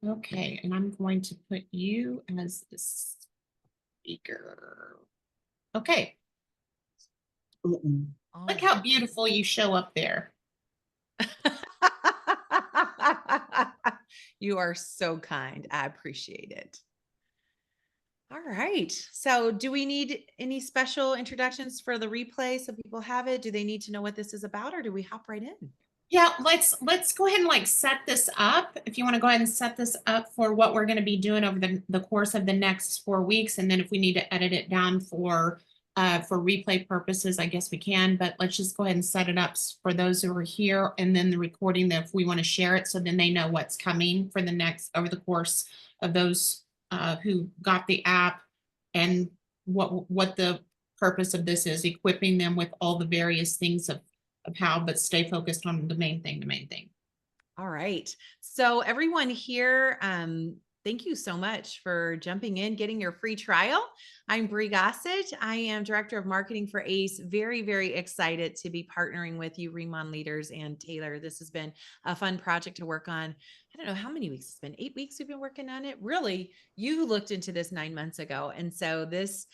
Okay, and I'm going to put you as the speaker. Okay, All look how right. beautiful you show up there. You are so kind. I appreciate it. All right. So, do we need any special introductions for the replay so people have it? Do they need to know what this is about, or do we hop right in? Yeah, let's go ahead and like set this up. If you want to go ahead and set this up for what we're going to be doing over the course of the next 4 weeks, and then if we need to edit it down for replay purposes, I guess we can. But let's just go ahead and set it up for those who are here, and then the recording that if we want to share it, so then they know what's coming for the next over the course of those who got the app, and what the purpose of this is, equipping them with all the various things of how, but stay focused on the main thing, the main thing. All right. So, everyone here, thank you so much for jumping in, getting your free trial. I'm Brie Gossett. I am Director of Marketing for ACE. Very, very excited to be partnering with you, Remon leaders, and Taylor. This has been a fun project to work on. I don't know how many weeks it's been. 8 weeks we've been working on it. Really, you looked into this 9 months ago, and so this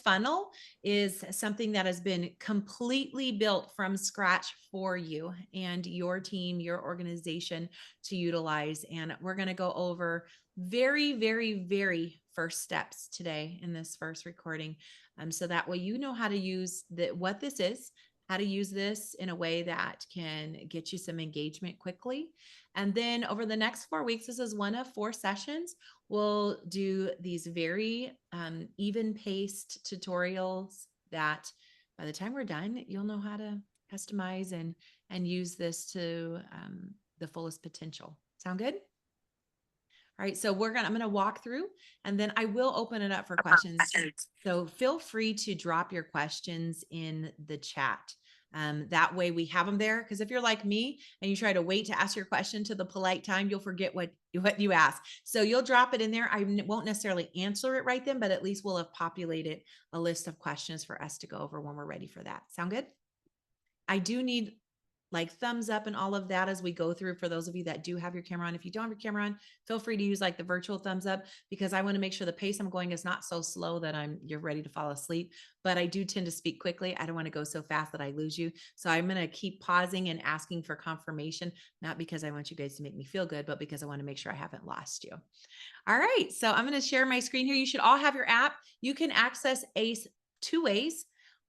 funnel is something that has been completely built from scratch for you and your team, your organization to utilize. And we're going to go over very, very, very first steps today in this first recording. So that way you know how to use what this is, how to use this in a way that can get you some engagement quickly. And then over the next 4 weeks, this is one of 4 sessions. We'll do these very even paced tutorials that by the time we're done, you'll know how to customize and use this to the fullest potential. Sound good? All right, so I'm gonna walk through, and then I will open it up for questions. So feel free to drop your questions in the chat. That way we have them there. Because if you're like me and you try to wait to ask your question to the polite time, you'll forget what you ask. So you'll drop it in there. I won't necessarily answer it right then, but at least we'll have populated a list of questions for us to go over when we're ready for that. Sound good? I do need like thumbs up and all of that as we go through for those of you that do have your camera on. If you don't have your camera on, feel free to use like the virtual thumbs up because I want to make sure the pace I'm going is not so slow that you're ready to fall asleep. But I do tend to speak quickly. I don't want to go so fast that I lose you. So I'm going to keep pausing and asking for confirmation, not because I want you guys to make me feel good, but because I want to make sure I haven't lost you. All right. So I'm going to share my screen here. You should all have your app. You can access ACE 2 ways.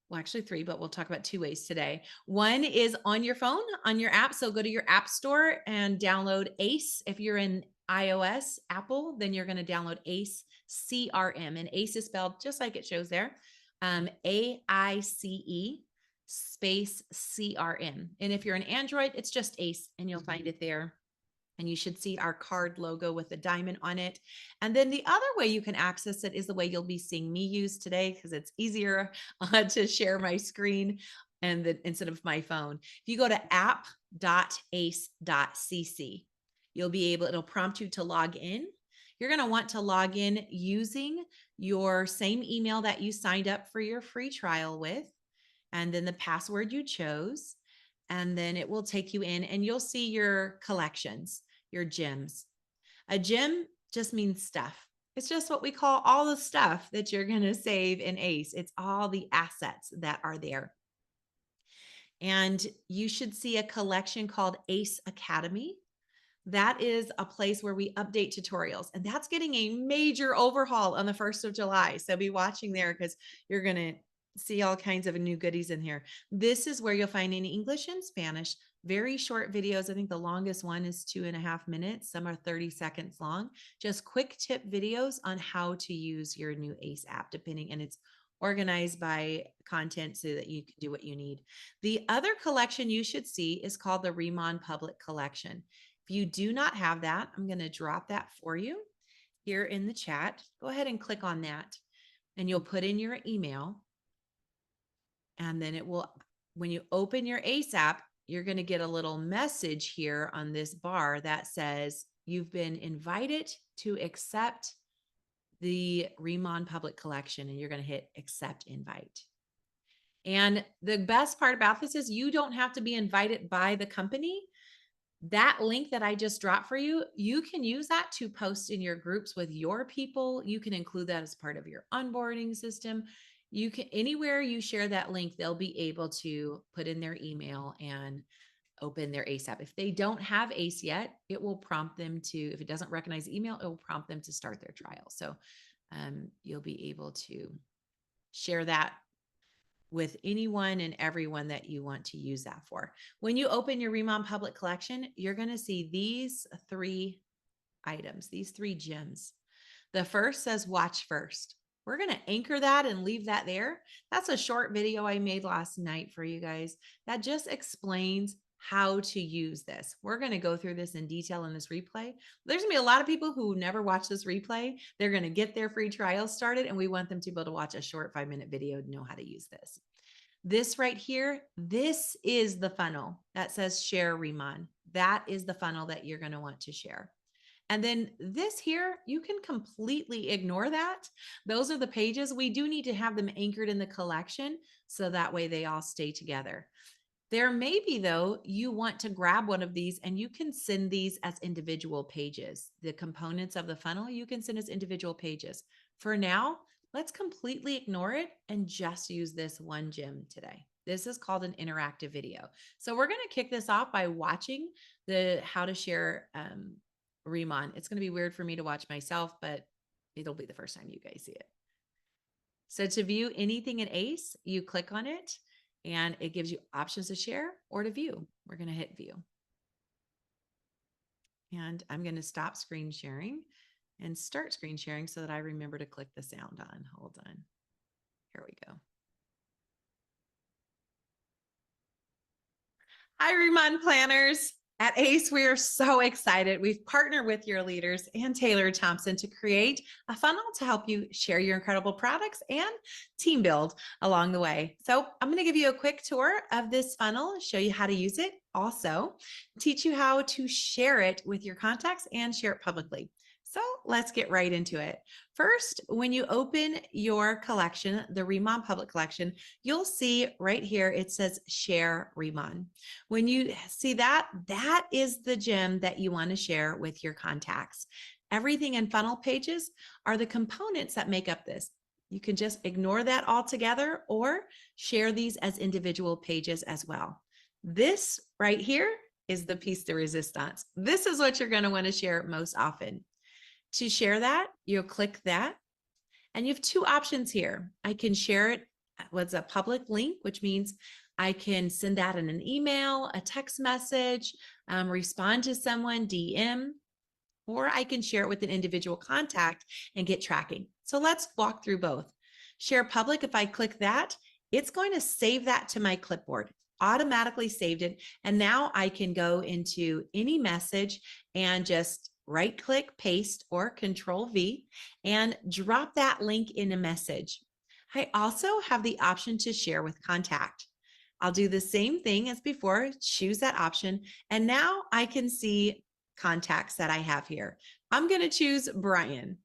Well, actually 3, but we'll talk about 2 ways today. One is on your phone, on your app. So go to your app store and download ACE. If you're in iOS, Apple, then you're going to download ACE CRM. And ACE is spelled just like it shows there, AICE space CRM. And if you're an Android, it's just ACE and you'll find it there. And you should see our card logo with a diamond on it. And then the other way you can access it is the way you'll be seeing me use today because it's easier to share my screen instead of my phone. If you go to app.ace.cc, it'll prompt you to log in. You're going to want to log in using your same email that you signed up for your free trial with, and then the password you chose. And then it will take you in and you'll see your collections, your gems. A gem just means stuff. It's just what we call all the stuff that you're going to save in ACE. It's all the assets that are there. And you should see a collection called ACE Academy. That is a place where we update tutorials, and that's getting a major overhaul on the 1st of July. So be watching there because you're going to see all kinds of new goodies in here. This is where you'll find in English and Spanish, very short videos. I think the longest one is 2.5 minutes. Some are 30 seconds long. Just quick tip videos on how to use your new ACE app, and it's organized by content so that you can do what you need. The other collection you should see is called the Remon Public Collection. If you do not have that, I'm going to drop that for you here in the chat. Go ahead and click on that and you'll put in your email. And then when you open your ACE app, you're going to get a little message here on this bar that says you've been invited to accept the Remon Public Collection, and you're going to hit accept invite. And the best part about this is you don't have to be invited by the company. That link that I just dropped for you, you can use that to post in your groups with your people. You can include that as part of your onboarding system. You can, anywhere you share that link, they'll be able to put in their email and open their ACE app. If they don't have ACE yet, it will prompt them to, if it doesn't recognize email, it will prompt them to start their trial. So you'll be able to share that with anyone and everyone that you want to use that for. When you open your Remon Public Collection, you're going to see these 3 items, these 3 gems. The first says watch first. We're going to anchor that and leave that there. That's a short video I made last night for you guys that just explains how to use this. We're going to go through this in detail in this replay. There's going to be a lot of people who never watch this replay. They're going to get their free trial started, and we want them to be able to watch a short 5-minute video to know how to use this. This right here, this is the funnel that says share Remon. That is the funnel that you're going to want to share. And then this here, you can completely ignore that. Those are the pages. We do need to have them anchored in the collection so that way they all stay together. There may be, though, you want to grab one of these and you can send these as individual pages. The components of the funnel, you can send as individual pages. For now, let's completely ignore it and just use this one gem today. This is called an interactive video. So we're going to kick this off by watching the how to share Remon. It's going to be weird for me to watch myself, but it'll be the first time you guys see it. So to view anything in ACE, you click on it and it gives you options to share or to view. We're going to hit view. And I'm going to stop screen sharing and start screen sharing so that I remember to click the sound on. Hold on. Here we go. Hi, Remon planners. At ACE, we are so excited. We've partnered with your leaders and Taylor Thompson to create a funnel to help you share your incredible products and team build along the way. So I'm going to give you a quick tour of this funnel, show you how to use it, also teach you how to share it with your contacts and share it publicly. So let's get right into it. First, when you open your collection, the Remon Public Collection, you'll see right here, it says Share Remon. When you see that, that is the gem that you want to share with your contacts. Everything in funnel pages are the components that make up this. You can just ignore that altogether or share these as individual pages as well. This right here is the piece de resistance. This is what you're going to want to share most often. To share that, you'll click that, and you have 2 options here. I can share it with a public link, which means I can send that in an email, a text message, respond to someone, DM, or I can share it with an individual contact and get tracking. So let's walk through both. Share public, if I click that, it's going to save that to my clipboard. Automatically saved it. And now I can go into any message and just right click, paste, or Control V and drop that link in a message. I also have the option to share with contact. I'll do the same thing as before, choose that option, and now I can see contacts that I have here. I'm going to choose Brian.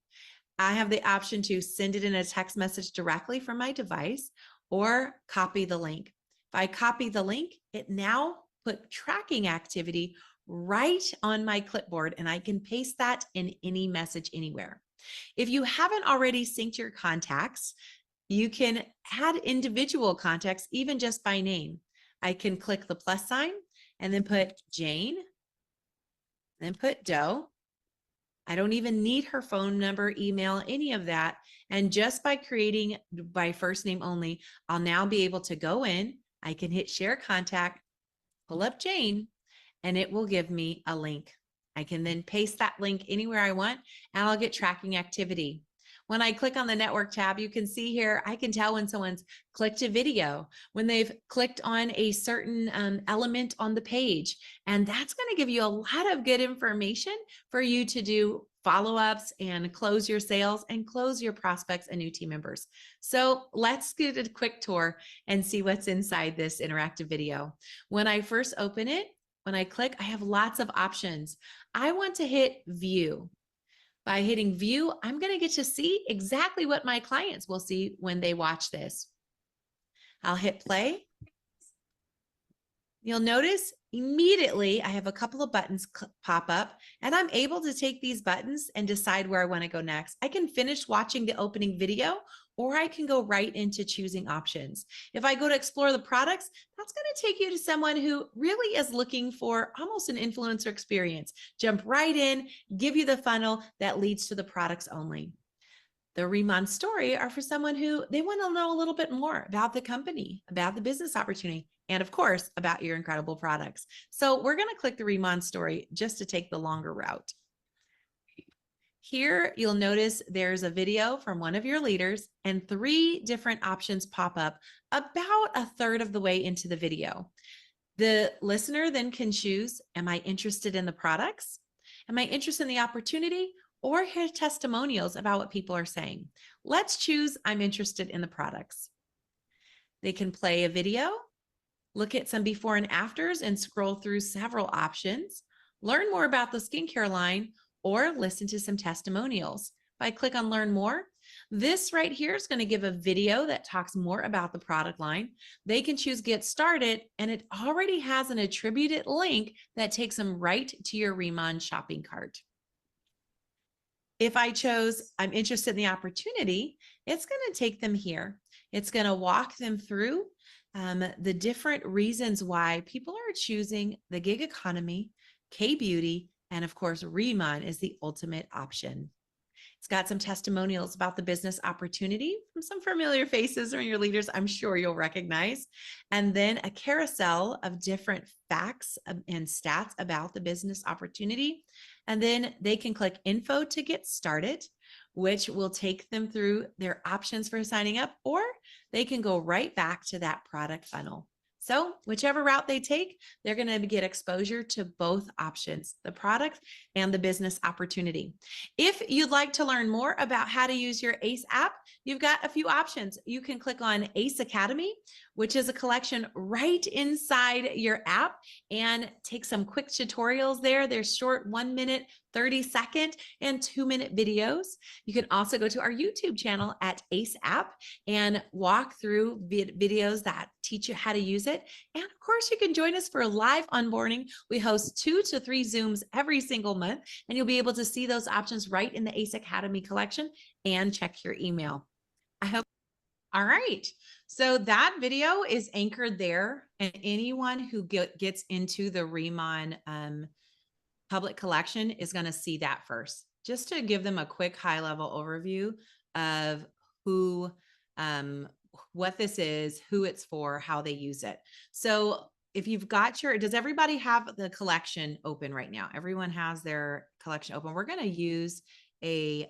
I have the option to send it in a text message directly from my device or copy the link. If I copy the link, it now put tracking activity right on my clipboard, and I can paste that in any message anywhere. If you haven't already synced your contacts, you can add individual contacts even just by name. I can click the plus sign and then put Jane, then put Doe. I don't even need her phone number, email, any of that. And just by creating by first name only, I'll now be able to go in. I can hit share contact, pull up Jane, and it will give me a link. I can then paste that link anywhere I want, and I'll get tracking activity. When I click on the network tab, you can see here, I can tell when someone's clicked a video, when they've clicked on a certain element on the page. And that's going to give you a lot of good information for you to do follow-ups and close your sales and close your prospects and new team members. So let's get a quick tour and see what's inside this interactive video. When I first open it, when I click, I have lots of options. I want to hit view. By hitting view, I'm going to get to see exactly what my clients will see when they watch this. I'll hit play. You'll notice immediately I have a couple of buttons pop up, and I'm able to take these buttons and decide where I want to go next. I can finish watching the opening video, or I can go right into choosing options. If I go to explore the products, that's going to take you to someone who really is looking for almost an influencer experience. Jump right in, give you the funnel that leads to the products only. The Riemann story are for someone who they want to know a little bit more about the company, about the business opportunity, and of course, about your incredible products. So we're going to click the Riemann story just to take the longer route. Here, you'll notice there's a video from one of your leaders and 3 different options pop up about a third of the way into the video. The listener then can choose, am I interested in the products? Am I interested in the opportunity? Or hear testimonials about what people are saying. Let's choose, I'm interested in the products. They can play a video, look at some before and afters and scroll through several options, learn more about the skincare line, or listen to some testimonials. If I click on learn more, this right here is going to give a video that talks more about the product line. They can choose get started, and it already has an attributed link that takes them right to your Riemann shopping cart. If I chose, I'm interested in the opportunity, it's going to take them here. It's going to walk them through the different reasons why people are choosing the gig economy, K-beauty, and of course, Riemann is the ultimate option. It's got some testimonials about the business opportunity from some familiar faces or your leaders I'm sure you'll recognize. And then a carousel of different facts and stats about the business opportunity. And then they can click info to get started, which will take them through their options for signing up, or they can go right back to that product funnel. So whichever route they take, they're going to get exposure to both options, the product and the business opportunity. If you'd like to learn more about how to use your ACE app, you've got a few options. You can click on ACE Academy, which is a collection right inside your app, and take some quick tutorials there. There's short 1 minute, 30-second, and 2-minute videos. You can also go to our YouTube channel at ACE App and walk through videos that teach you how to use it. And of course, you can join us for a live onboarding. We host 2 to 3 Zooms every single month, and you'll be able to see those options right in the ACE Academy collection and check your email. I hope. All right. So that video is anchored there, and anyone who gets into the Riemann public collection is going to see that first, just to give them a quick high-level overview of who, what this is, who it's for, how they use it. So if you've got does everybody have the collection open right now? Everyone has their collection open. We're going to use a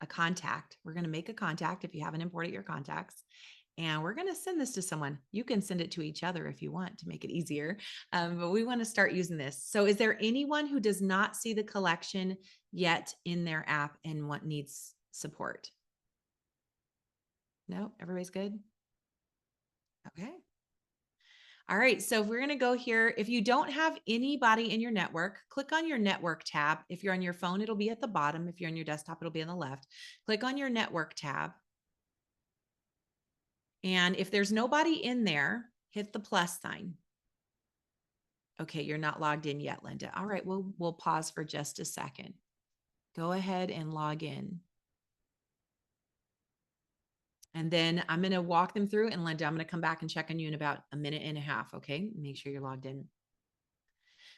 contact. We're going to make a contact if you haven't imported your contacts. And we're going to send this to someone. You can send it to each other if you want to make it easier. But we want to start using this. So is there anyone who does not see the collection yet in their app and what needs support? No, everybody's good? Okay. All right, so we're going to go here. If you don't have anybody in your network, click on your network tab. If you're on your phone, it'll be at the bottom. If you're on your desktop, it'll be on the left. Click on your network tab. And if there's nobody in there, hit the plus sign. Okay, you're not logged in yet, Linda. All right, we'll pause for just a second. Go ahead and log in. And then I'm going to walk them through, and Linda, I'm going to come back and check on you in about a minute and a half. Okay, make sure you're logged in.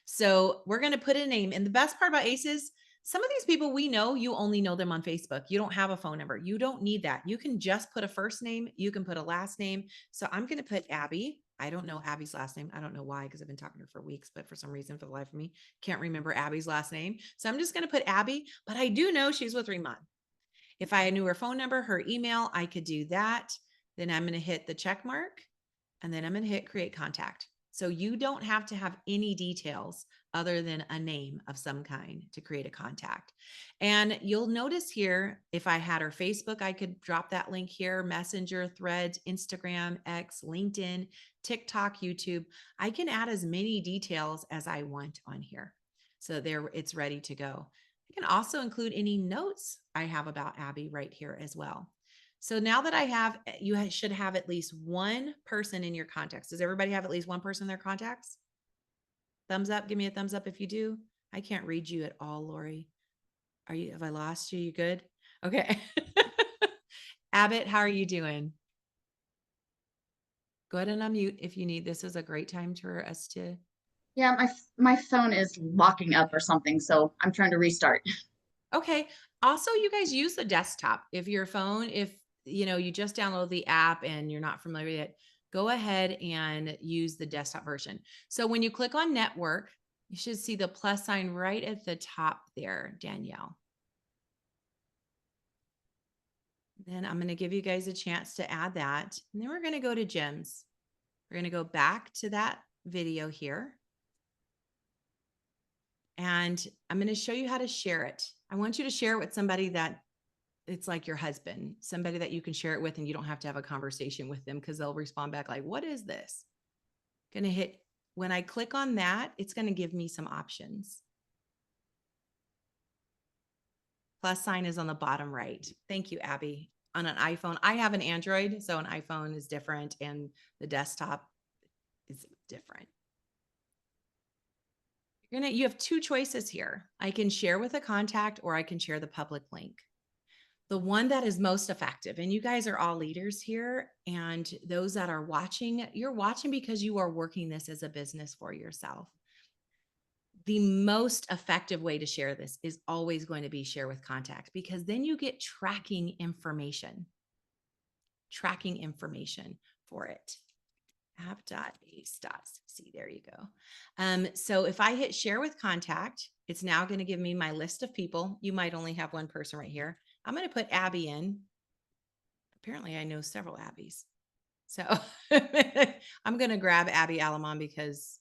So we're going to put a name. And the best part about Aices, some of these people we know, you only know them on Facebook. You don't have a phone number. You don't need that. You can just put a first name. You can put a last name. So I'm going to put Abby. I don't know Abby's last name. I don't know why, because I've been talking to her for weeks, but for some reason, for the life of me, can't remember Abby's last name. So I'm just going to put Abby, but I do know she's with Riemann. If I knew her phone number, her email, I could do that. Then I'm going to hit the check mark, and then I'm going to hit create contact. So you don't have to have any details other than a name of some kind to create a contact. And you'll notice here, if I had her Facebook, I could drop that link here, Messenger, Threads, Instagram, X, LinkedIn, TikTok, YouTube. I can add as many details as I want on here. So there, it's ready to go. I can also include any notes I have about Abby right here as well. So now that I have, should have at least one person in your contacts. Does everybody have at least one person in their contacts? Thumbs up. Give me a thumbs up if you do. I can't read you at all, Lori. Have I lost you? You good? Okay. Abbott, how are you doing? Go ahead and unmute if you need. This is a great time for us to. Yeah, my phone is locking up or something, so I'm trying to restart. Okay. Also, you guys use the desktop. If your phone, if you just download the app and you're not familiar with it, go ahead and use the desktop version. So when you click on network, you should see the plus sign right at the top there, Danielle. Then I'm going to give you guys a chance to add that. And then we're going to go to gyms. We're going to go back to that video here. And I'm going to show you how to share it. I want you to share it with somebody that it's like your husband, somebody that you can share it with and you don't have to have a conversation with them because they'll respond back like, what is this? Going to hit, when I click on that, it's going to give me some options. Plus sign is on the bottom right. Thank you, Abby. On an iPhone, I have an Android, so an iPhone is different and the desktop is different. You have two choices here. I can share with a contact or I can share the public link. The one that is most effective, and you guys are all leaders here, and those that are watching, you're watching because you are working this as a business for yourself. The most effective way to share this is always going to be share with contact, because then you get tracking information for it. app.ace.cc. There you go. So if I hit share with contact, it's now going to give me my list of people. You might only have one person right here. I'm going to put Abby in. Apparently I know several Abbies. So I'm going to grab Abby Alamon because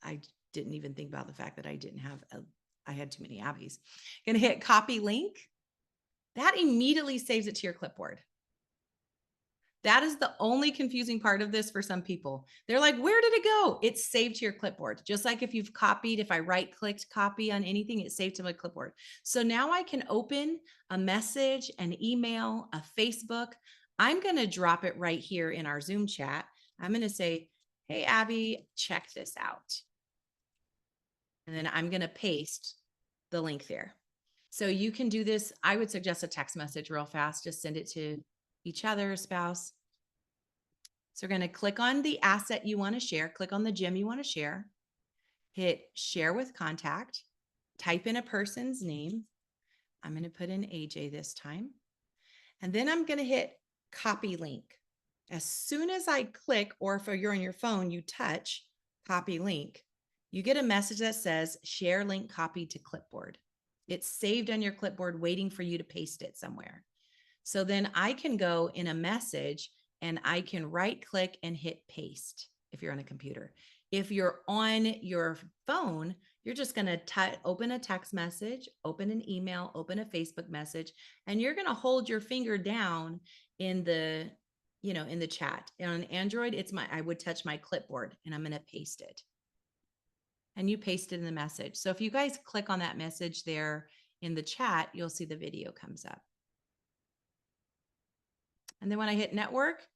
I didn't even think about the fact that I had too many Abbies. Going to hit copy link. That immediately saves it to your clipboard. That is the only confusing part of this for some people. They're like, where did it go? It's saved to your clipboard. Just like if you've copied, if I right-clicked copy on anything, it's saved to my clipboard. So now I can open a message, an email, a Facebook. I'm going to drop it right here in our Zoom chat. I'm going to say, hey, Abby, check this out. And then I'm going to paste the link there. So you can do this. I would suggest a text message real fast. Just send it to each other, spouse. So we're going to click on the asset you want to share, click on the gym you want to share, hit share with contact, type in a person's name. I'm going to put in AJ this time. And then I'm going to hit copy link. As soon as I click, or if you're on your phone, you touch copy link, you get a message that says share link copied to clipboard. It's saved on your clipboard waiting for you to paste it somewhere. So then I can go in a message and I can right click and hit paste if you're on a computer. If you're on your phone, you're just going to open a text message, open an email, open a Facebook message, and you're going to hold your finger down in the, in the chat. And on Android, I would touch my clipboard and I'm going to paste it. And you paste it in the message. So if you guys click on that message there in the chat, you'll see the video comes up. And then when I hit network,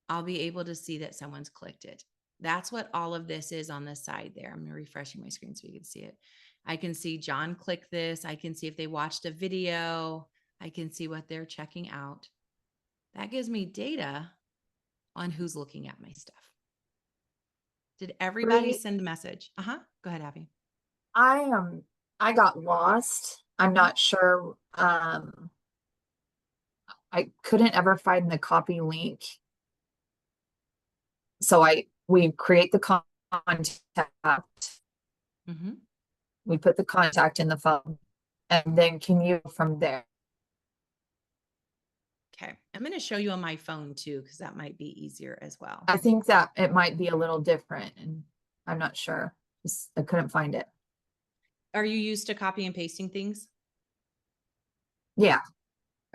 I'll be able to see that someone's clicked it. That's what all of this is on the side there. I'm refreshing my screen so you can see it. I can see John click this. I can see if they watched a video. I can see what they're checking out. That gives me data on who's looking at my stuff. Did everybody send a message? Go ahead, Abby. I got lost. I'm not sure. I couldn't ever find the copy link. So we create the contact. We put the contact in the phone, and then can you from there? Okay, I'm going to show you on my phone too, because that might be easier as well. I think that it might be a little different, and I'm not sure. I couldn't find it. Are you used to copy and pasting things? Yeah.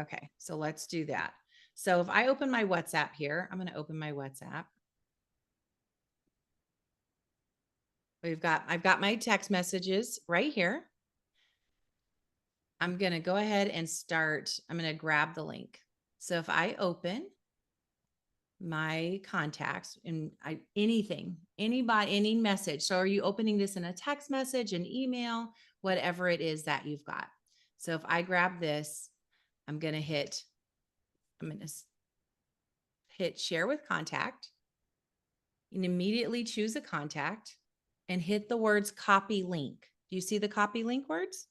Okay, so let's do that. So if I open my WhatsApp here, I'm going to open my WhatsApp. I've got my text messages right here. I'm going to go ahead and I'm going to grab the link. So if I open my contacts and anything, anybody, any message. So are you opening this in a text message, an email, whatever it is that you've got? So if I grab this, I'm going to hit share with contact and immediately choose a contact and hit the words copy link. Do you see the copy link words?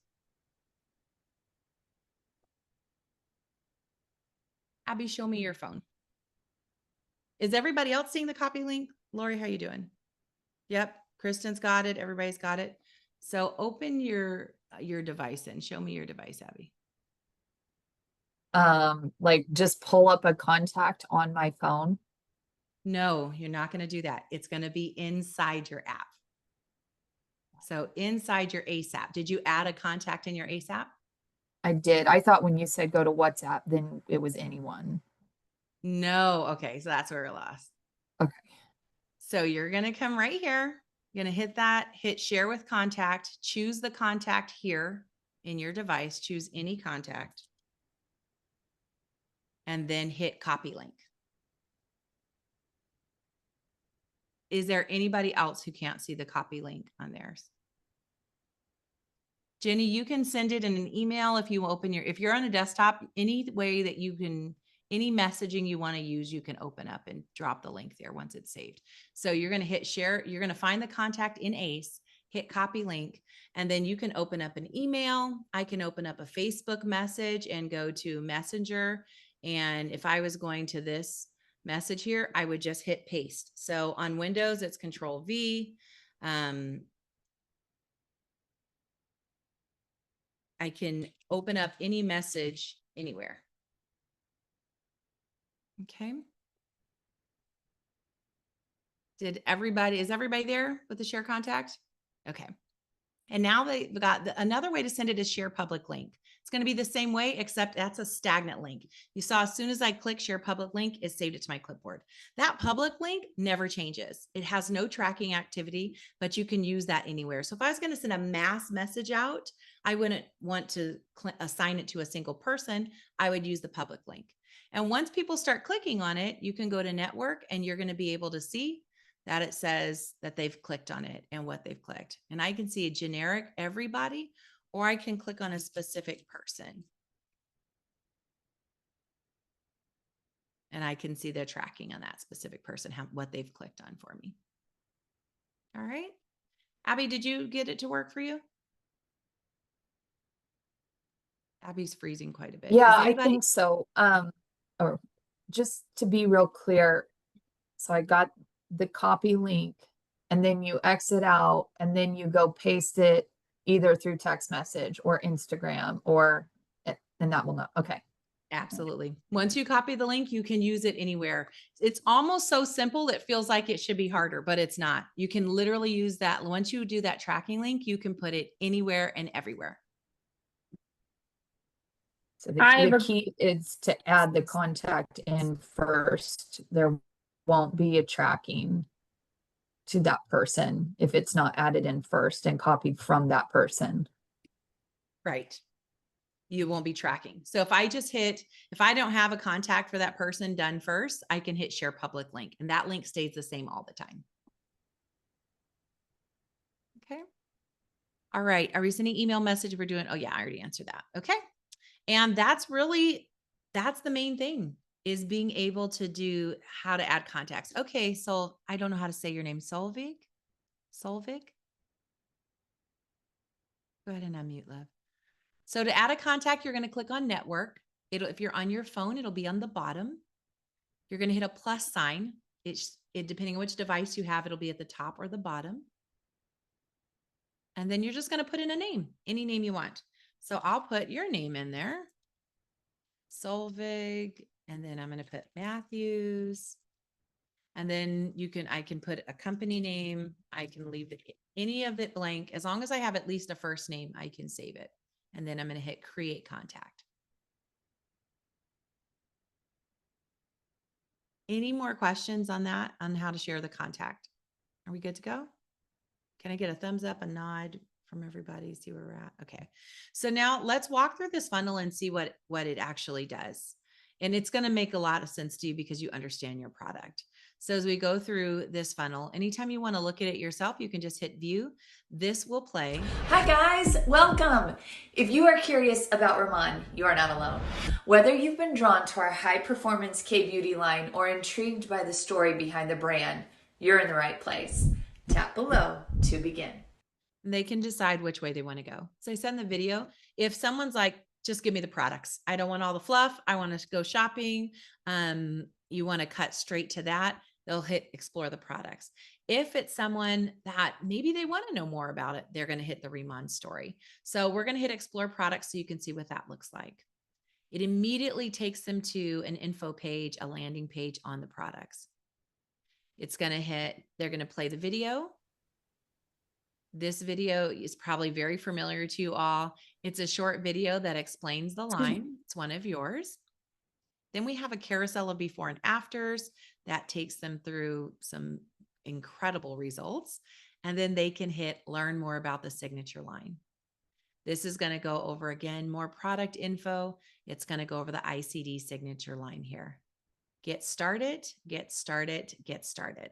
Abby, show me your phone. Is everybody else seeing the copy link? Lori, how you doing? Yep. Kristen's got it. Everybody's got it. So open your device and show me your device, Abby. Like just pull up a contact on my phone. No, you're not going to do that. It's going to be inside your app. So inside your Ace app, did you add a contact in your Ace app? I did. I thought when you said go to WhatsApp, then it was anyone. No. Okay. So that's where we're lost. Okay. So you're going to come right here. You're going to hit that, hit share with contact, choose the contact here in your device, choose any contact, and then hit copy link. Is there anybody else who can't see the copy link on theirs? Jenny, you can send it in an email if you open if you're on a desktop, any way that you can, any messaging you want to use, you can open up and drop the link there once it's saved. So you're going to hit share. You're going to find the contact in Ace, hit copy link, and then you can open up an email. I can open up a Facebook message and go to Messenger. And if I was going to this message here, I would just hit paste. So on Windows, it's Control V. I can open up any message anywhere. Okay. Is everybody there with the share contact? Okay. And now they've got another way to send it is share public link. It's going to be the same way, except that's a stagnant link. You saw as soon as I click share public link, it saved it to my clipboard. That public link never changes. It has no tracking activity, but you can use that anywhere. So if I was going to send a mass message out, I wouldn't want to assign it to a single person. I would use the public link. And once people start clicking on it, you can go to network and you're going to be able to see that it says that they've clicked on it and what they've clicked. And I can see a generic everybody, or I can click on a specific person. And I can see the tracking on that specific person, what they've clicked on for me. All right. Abby, did you get it to work for you? Abby's freezing quite a bit. Yeah, I think so. Or just to be real clear, so I got the copy link and then you exit out and then you go paste it either through text message or Instagram and that will not. Okay. Absolutely. Once you copy the link, you can use it anywhere. It's almost so simple. It feels like it should be harder, but it's not. You can literally use that. Once you do that tracking link, you can put it anywhere and everywhere. So the key is to add the contact in first. There won't be a tracking to that person if it's not added in first and copied from that person. Right. You won't be tracking. So if I don't have a contact for that person done first, I can hit share public link and that link stays the same all the time. Okay. All right. Are we sending email message? We're doing, oh yeah, I already answered that. Okay. And that's the main thing, is being able to do how to add contacts. Okay. So I don't know how to say your name. Solvig. Go ahead and unmute, love. So to add a contact, you're going to click on network. If you're on your phone, it'll be on the bottom. You're going to hit a plus sign. Depending on which device you have, it'll be at the top or the bottom. And then you're just going to put in a name, any name you want. So I'll put your name in there, Solvig, and then I'm going to put Matthews. And then I can put a company name. I can leave any of it blank. As long as I have at least a first name, I can save it. And then I'm going to hit create contact. Any more questions on that, on how to share the contact? Are we good to go? Can I get a thumbs up, a nod from everybody? See where we're at. Okay. So now let's walk through this funnel and see what it actually does. And it's going to make a lot of sense to you because you understand your product. So as we go through this funnel, anytime you want to look at it yourself, you can just hit view. This will play. Hi guys, welcome. If you are curious about Ramon, you are not alone. Whether you've been drawn to our high performance K-beauty line or intrigued by the story behind the brand, you're in the right place. Tap below to begin. They can decide which way they want to go. So I said in the video, if someone's like, just give me the products. I don't want all the fluff. I want to go shopping. You want to cut straight to that. They'll hit explore the products. If it's someone that maybe they want to know more about it, they're going to hit the Remon story. So we're going to hit explore products so you can see what that looks like. It immediately takes them to an info page, a landing page on the products. It's going to hit, they're going to play the video. This video is probably very familiar to you all. It's a short video that explains the line. It's one of yours. Then we have a carousel of before and afters that takes them through some incredible results. And then they can hit learn more about the signature line. This is going to go over again, more product info. It's going to go over the ICD signature line here. Get started, get started, get started.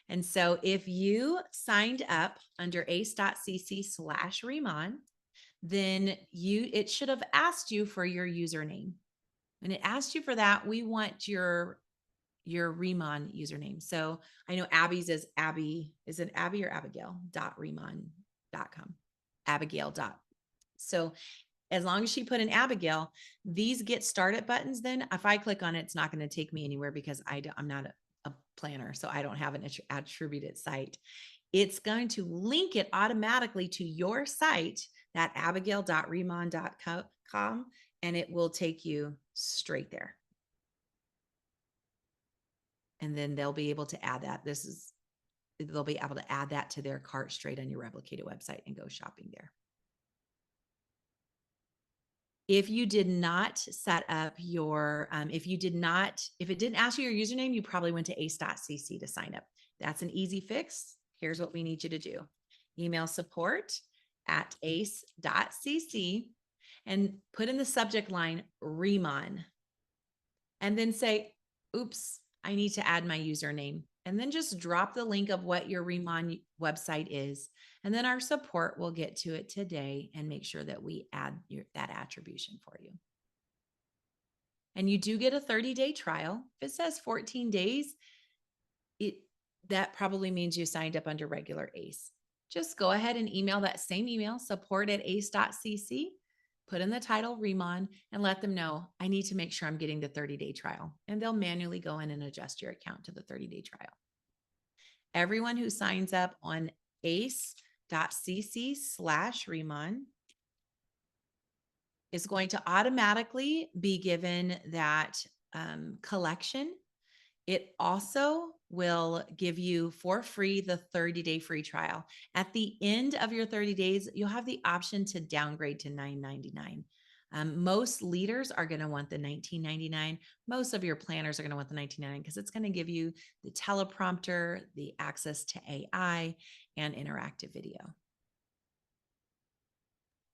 And so if you signed up under ace.cc/Remon, then it should have asked you for your username. When it asked you for that, we want your Remon username. So I know Abby's is Abby. Is it Abby or Abigail? .remon.com. Abigail. So as long as she put in Abigail, these get started buttons, then if I click on it, it's not going to take me anywhere because I'm not a planner. So I don't have an attributed site. It's going to link it automatically to your site, that abigail.remon.com, and it will take you straight there. And then they'll be able to add that. They'll be able to add that to their cart straight on your replicated website and go shopping there. If you did not set up your, if it didn't ask you your username, you probably went to ace.cc to sign up. That's an easy fix. Here's what we need you to do. Email support@ace.cc and put in the subject line Remon. And then say, oops, I need to add my username. And then just drop the link of what your Remon website is. And then our support will get to it today and make sure that we add that attribution for you. And you do get a 30-day trial. If it says 14 days, that probably means you signed up under regular ACE. Just go ahead and email that same email, support@ace.cc, put in the title Remon, and let them know, I need to make sure I'm getting the 30-day trial. And they'll manually go in and adjust your account to the 30-day trial. Everyone who signs up on ace.cc/Remon is going to automatically be given that collection. It also will give you for free the 30-day free trial. At the end of your 30 days, you'll have the option to downgrade to $9.99. Most leaders are going to want the $19.99. Most of your planners are going to want the $19.99 because it's going to give you the teleprompter, the access to AI, and interactive video.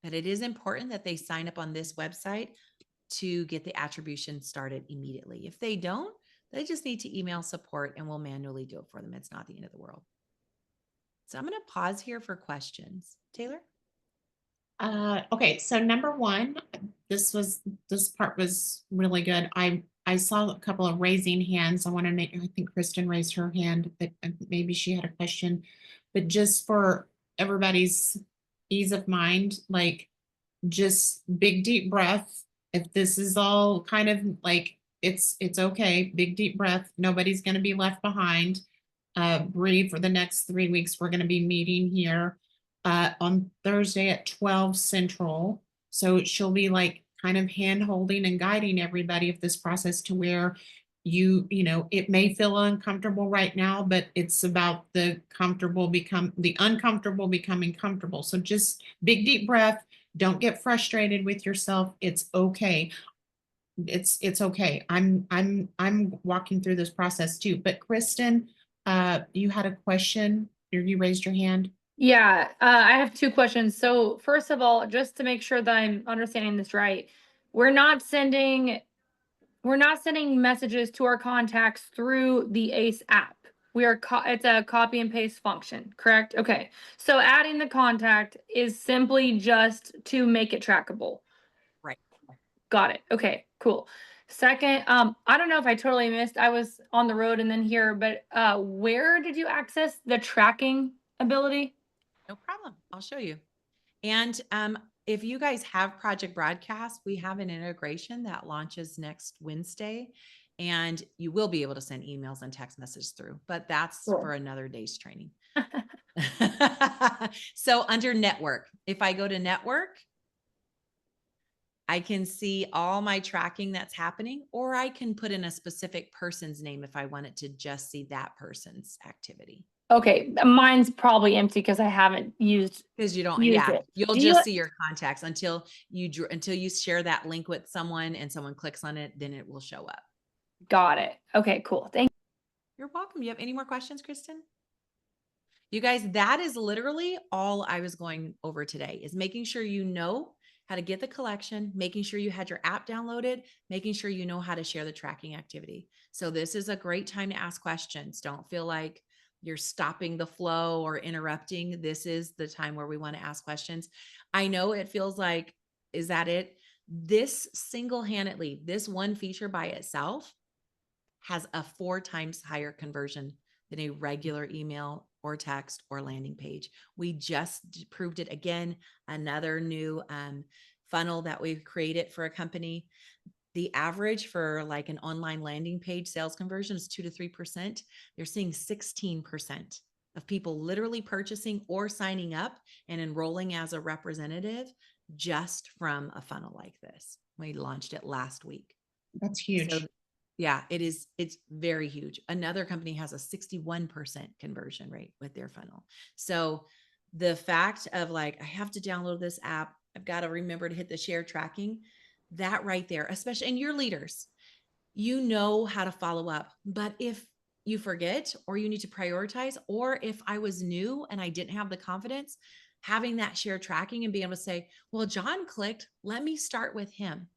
But it is important that they sign up on this website to get the attribution started immediately. If they don't, they just need to email support and we'll manually do it for them. It's not the end of the world. So I'm going to pause here for questions. Taylor? Okay, so number one, this part was really good. I saw a couple of raising hands. I think Kristen raised her hand, but maybe she had a question. But just for everybody's ease of mind, like just big deep breath. If this is all kind of like it's okay, big deep breath. Nobody's going to be left behind. Breathe for the next 3 weeks. We're going to be meeting here on Thursday at 12 Central. So she'll be like kind of hand holding and guiding everybody of this process to where it may feel uncomfortable right now, but it's about the uncomfortable becoming comfortable. So just big deep breath. Don't get frustrated with yourself. It's okay. It's okay. I'm walking through this process too. But Kristen, you had a question or you raised your hand. Yeah, I have two questions. So first of all, just to make sure that I'm understanding this right, we're not sending we're not sending messages to our contacts through the ACE app. It's a copy and paste function, correct? Okay. So adding the contact is simply just to make it trackable. Right. Got it. Okay, cool. Second, I don't know if I totally missed, I was on the road and then here, but where did you access the tracking ability? No problem. I'll show you. And if you guys have Project Broadcast, we have an integration that launches next Wednesday, and you will be able to send emails and text messages through, but that's Cool. for another day's training. So under network, if I go to network, I can see all my tracking that's happening, or I can put in a specific person's name if I wanted to just see that person's activity. Okay, mine's probably empty because I haven't used Because you don't, Use yeah, it. you'll Do just you- see your contacts until you share that link with someone and someone clicks on it, then it will show up. Got it. Okay, cool. Thank You're welcome. You have any more questions, Kristen? You guys, that is literally all I was going over today, is making sure you know how to get the collection, making sure you had your app downloaded, making sure you know how to share the tracking activity. So this is a great time to ask questions. Don't feel like you're stopping the flow or interrupting. This is the time where we want to ask questions. I know it feels like, is that it? This single-handedly, this one feature by itself has a 4 times higher conversion than a regular email or text or landing page. We just proved it again. Another new funnel that we've created for a company. The average for like an online landing page sales conversion is 2 to 3%. They're seeing 16% of people literally purchasing or signing up and enrolling as a representative just from a funnel like this. We launched it last week. That's huge. So yeah, it's very huge. Another company has a 61% conversion rate with their funnel. So the fact of like, I have to download this app, I've got to remember to hit the share tracking, that right there, especially in your leaders, you know how to follow up. But if you forget, or you need to prioritize, or if I was new and I didn't have the confidence, having that share tracking and being able to say, well, John clicked, let me start with him.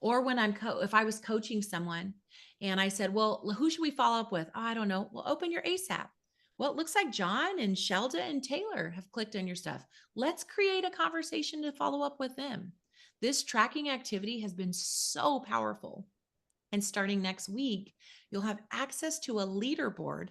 Or when if I was coaching someone and I said, well, who should we follow up with? Oh, I don't know. Well, open your ACE app. Well, it looks like John and Shelda and Taylor have clicked on your stuff. Let's create a conversation to follow up with them. This tracking activity has been so powerful. And starting next week, you'll have access to a leaderboard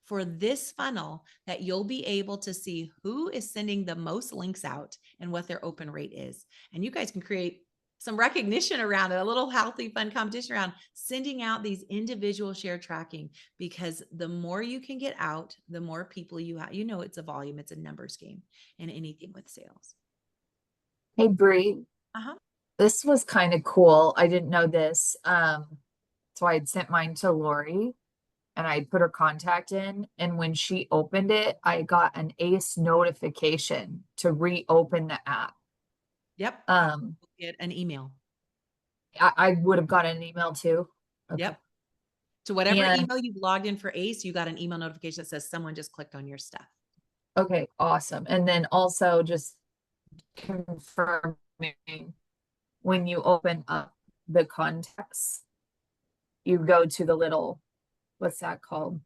for this funnel that you'll be able to see who is sending the most links out and what their open rate is. And you guys can create some recognition around it, a little healthy, fun competition around sending out these individual share tracking, because the more you can get out, the more people you have. You know, it's a volume, it's a numbers game in anything with sales. Hey, Bree, Uh-huh. this was kind of cool. I didn't know this. So I had sent mine to Lori and I put her contact in. And when she opened it, I got an ACE notification to reopen the app. Yep. Get an email. I would have gotten an email too. Okay. Yep. So whatever And- email you've logged in for ACE, you got an email notification that says someone just clicked on your stuff. Okay, awesome. And then also just confirming when you open up the contacts, you go to the little, what's that called?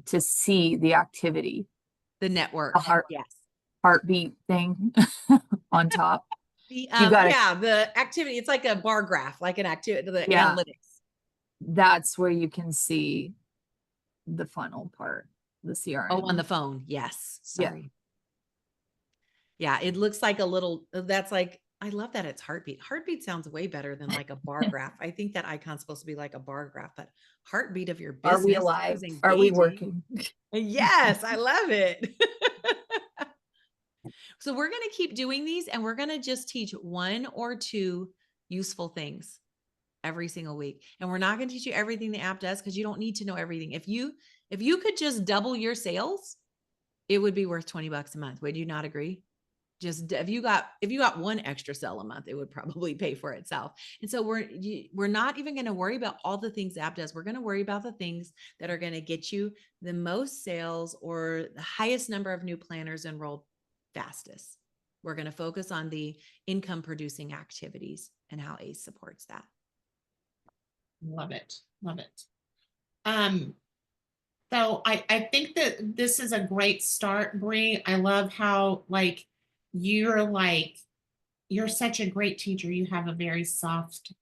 To see the activity, The network. A heart- Yes. heartbeat thing on top. The, gotta- yeah, the activity, it's like a bar graph, like an activity, the Yeah. analytics. That's where you can see the funnel part, the CRM. Oh, on the phone. Yes. Yeah. Sorry. Yeah. It looks like a little, that's like, I love that it's heartbeat. Heartbeat sounds way better than like a bar graph. I think that icon's supposed to be like a bar graph, but heartbeat of your business. Are we alive? is Are we engaging. working? Yes, I love it. So we're going to keep doing these, and we're going to just teach 1 or 2 useful things every single week. And we're not going to teach you everything the app does, because you don't need to know everything. If you could just double your sales, it would be worth $20 a month. Would you not agree? Just if you got 1 extra sale a month, it would probably pay for itself. And so we're not even going to worry about all the things the app does. We're going to worry about the things that are going to get you the most sales or the highest number of new planners enrolled fastest. We're going to focus on the income producing activities and how ACE supports that. Love it. Love it. So I think that this is a great start, Bree. I love how you're such a great teacher. You have a very soft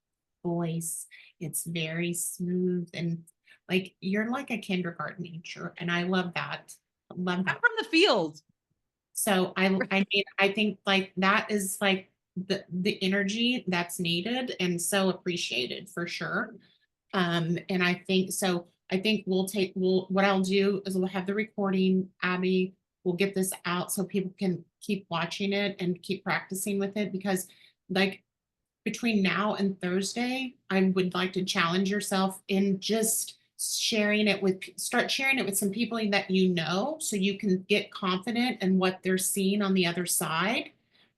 voice. It's very smooth and like you're like a kindergarten teacher, and I love that. Love I'm that. from the field. So I mean, I think like that is like the energy that's needed and so appreciated for sure. And I think so. I think what I'll do is we'll have the recording, Abby. We'll get this out so people can keep watching it and keep practicing with it because like between now and Thursday, I would like to challenge yourself in just start sharing it with some people that you know, so you can get confident in what they're seeing on the other side,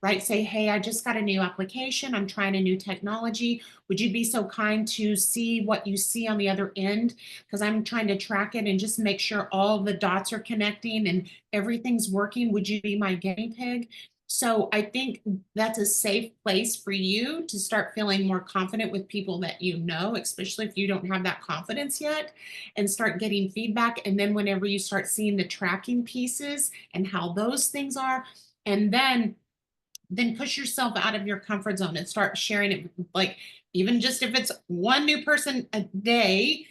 right? Say, hey, I just got a new application. I'm trying a new technology. Would you be so kind to see what you see on the other end? Because I'm trying to track it and just make sure all the dots are connecting and everything's working. Would you be my guinea pig? So I think that's a safe place for you to start feeling more confident with people that you know, especially if you don't have that confidence yet, and start getting feedback. And then whenever you start seeing the tracking pieces and how those things are, and then push yourself out of your comfort zone and start sharing it, like even just if it's one new person a day,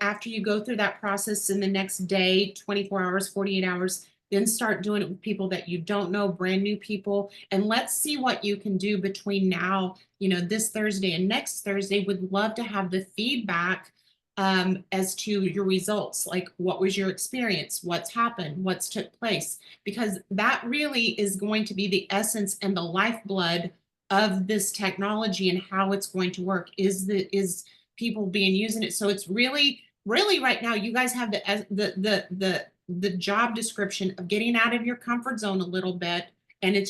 after you go through that process in the next day, 24 hours, 48 hours, then start doing it with people that you don't know, brand new people. And let's see what you can do between now, this Thursday and next Thursday. Would love to have the feedback as to your results. Like, what was your experience? What's happened? What's took place? Because that really is going to be the essence and the lifeblood of this technology and how it's going to work is people being using it. So it's really right now you guys have the job description of getting out of your comfort zone a little bit, and it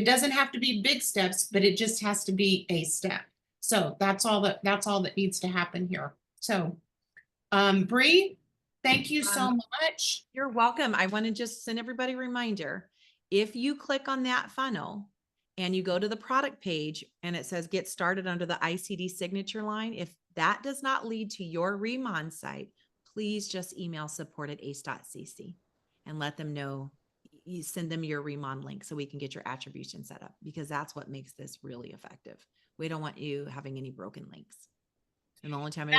doesn't have to be big steps, but it just has to be a step. So that's all that needs to happen here. So Bree, thank you so much. You're welcome. I want to just send everybody a reminder. If you click on that funnel and you go to the product page and it says get started under the ICD signature line, if that does not lead to your Remon site, please just email support@ace.cc and let them know. You send them your Remon link so we can get your attribution set up, because that's what makes this really effective. We don't want you having any broken links. And the only time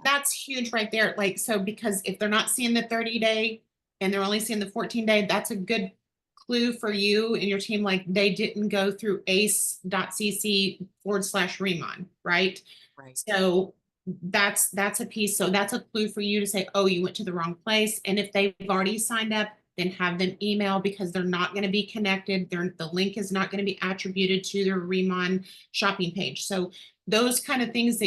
that's huge right there. Like, so because if they're not seeing the 30-day and they're only seeing the 14-day, that's a good clue for you and your team. Like, they didn't go through ace.cc/Remon, right? Right. So that's a piece. So that's a clue for you to say, oh, you went to the wrong place. And if they've already signed up, then have them email, because they're not going to be connected. The link is not going to be attributed to their Remon shopping page. So those kind of things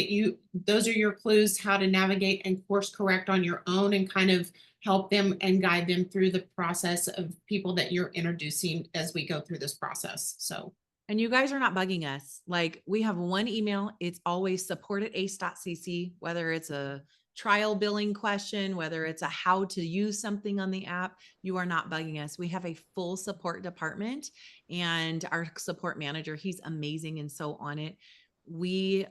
those are your clues how to navigate and course correct on your own and kind of help them and guide them through the process of people that you're introducing as we go through this process. So. And you guys are not bugging us. Like, we have one email. It's always support@ace.cc, whether it's a trial billing question, whether it's a how to use something on the app. You are not bugging us. We have a full support department, and our support manager, he's amazing and so on it. We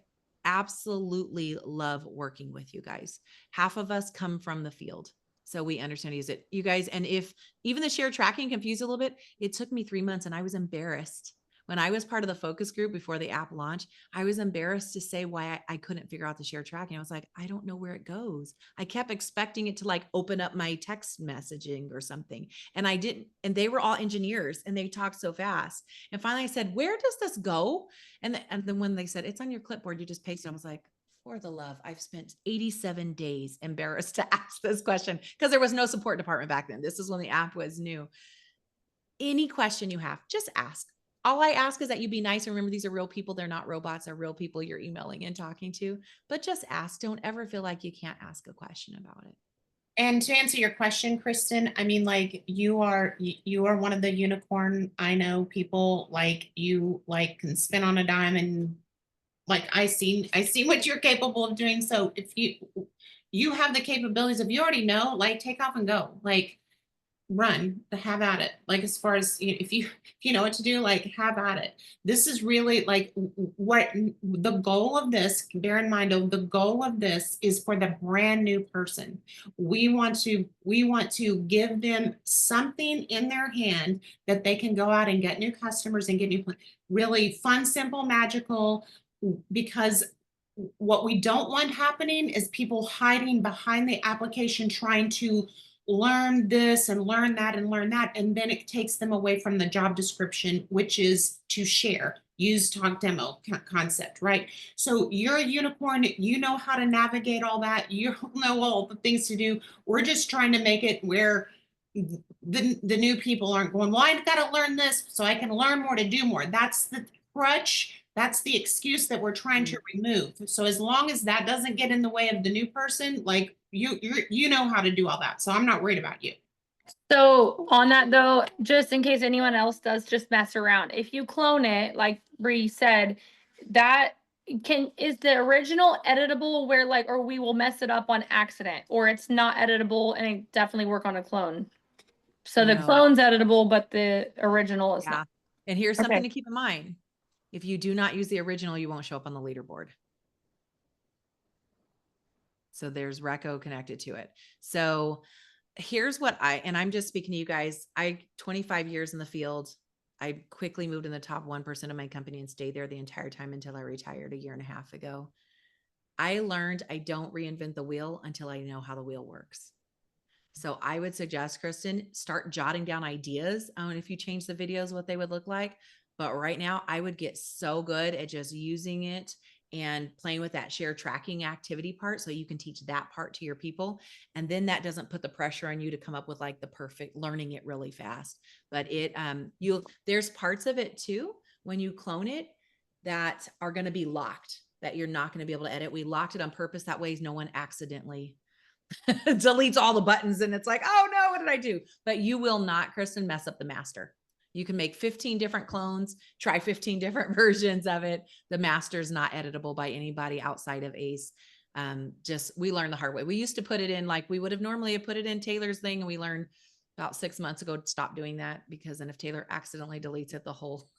absolutely love working with you guys. Half of us come from the field, so we understand use it, you guys. And if even the shared tracking confused a little bit, it took me 3 months and I was embarrassed. When I was part of the focus group before the app launch, I was embarrassed to say why I couldn't figure out the shared tracking. I was like, I don't know where it goes. I kept expecting it to like open up my text messaging or something. And I didn't. And they were all engineers and they talked so fast. And finally I said, where does this go? And then when they said, it's on your clipboard, you just paste it. I was like, for the love, I've spent 87 days embarrassed to ask this question because there was no support department back then. This is when the app was new. Any question you have, just ask. All I ask is that you be nice. And remember, these are real people. They're not robots. They're real people you're emailing and talking to. But just ask. Don't ever feel like you can't ask a question about it. And to answer your question, Kristen, I mean, like, you are one of the unicorn. I know people like you, like, can spin on a dime, and like I see what you're capable of doing. So if you have the capabilities, if you already know, like, take off and go. Like, run, have at it. Like, as far as, if you know what to do, like, have at it. This is really like what the goal of this, bear in mind, the goal of this is for the brand new person. We want to give them something in their hand that they can go out and get new customers and get new, really fun, simple, magical, because what we don't want happening is people hiding behind the application trying to learn this and learn that and learn that, and then it takes them away from the job description, which is to share, use, talk, demo concept, right? So you're a unicorn, you know how to navigate all that, you know all the things to do. We're just trying to make it where the new people aren't going, well, I've got to learn this so I can learn more to do more. That's the crutch. That's the excuse that we're trying to remove. So as long as that doesn't get in the way of the new person, like you know how to do all that. So I'm not worried about you. So on that though, just in case anyone else does, just mess around. If you clone it, like Bree said, that is the original editable where like, or we will mess it up on accident, or it's not editable and it definitely work on a clone. So the No. clone's editable, but the original is Yeah. not. And here's something Okay. to keep in mind. If you do not use the original, you won't show up on the leaderboard. So there's Reco connected to it. So here's what and I'm just speaking to you guys. 25 years in the field. I quickly moved in the top 1% of my company and stayed there the entire time until I retired a year and a half ago. I learned I don't reinvent the wheel until I know how the wheel works. So I would suggest, Kristen, start jotting down ideas on if you change the videos, what they would look like. But right now I would get so good at just using it and playing with that share tracking activity part. So you can teach that part to your people. And then that doesn't put the pressure on you to come up with like the perfect learning it really fast. But there's parts of it too, when you clone it, that are going to be locked, that you're not going to be able to edit. We locked it on purpose. That way no one accidentally deletes all the buttons and it's like, oh no, what did I do? But you will not, Kristen, mess up the master. You can make 15 different clones, try 15 different versions of it. The master is not editable by anybody outside of Ace. We learned the hard way. We used to put it in, like we would have normally put it in Taylor's thing. And we learned about 6 months ago to stop doing that, because then if Taylor accidentally deletes it, the whole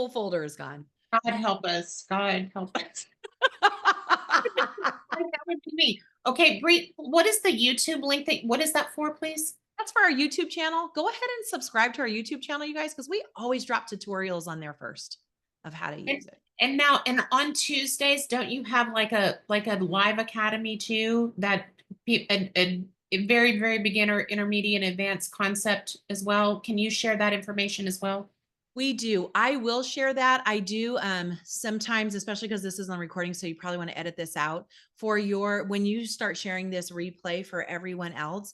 folder is gone. God help us. God help us. That would be me. Okay, Bree, what is the YouTube link what is that for, please? That's for our YouTube channel. Go ahead and subscribe to our YouTube channel, you guys, because we always drop tutorials on there first of how to use it. And now, and on Tuesdays, don't you have like a live academy too, that a very, very beginner, intermediate, advanced concept as well? Can you share that information as well? We do. I will share that. I do sometimes, especially because this is on recording, so you probably want to edit this out for when you start sharing this replay for everyone else.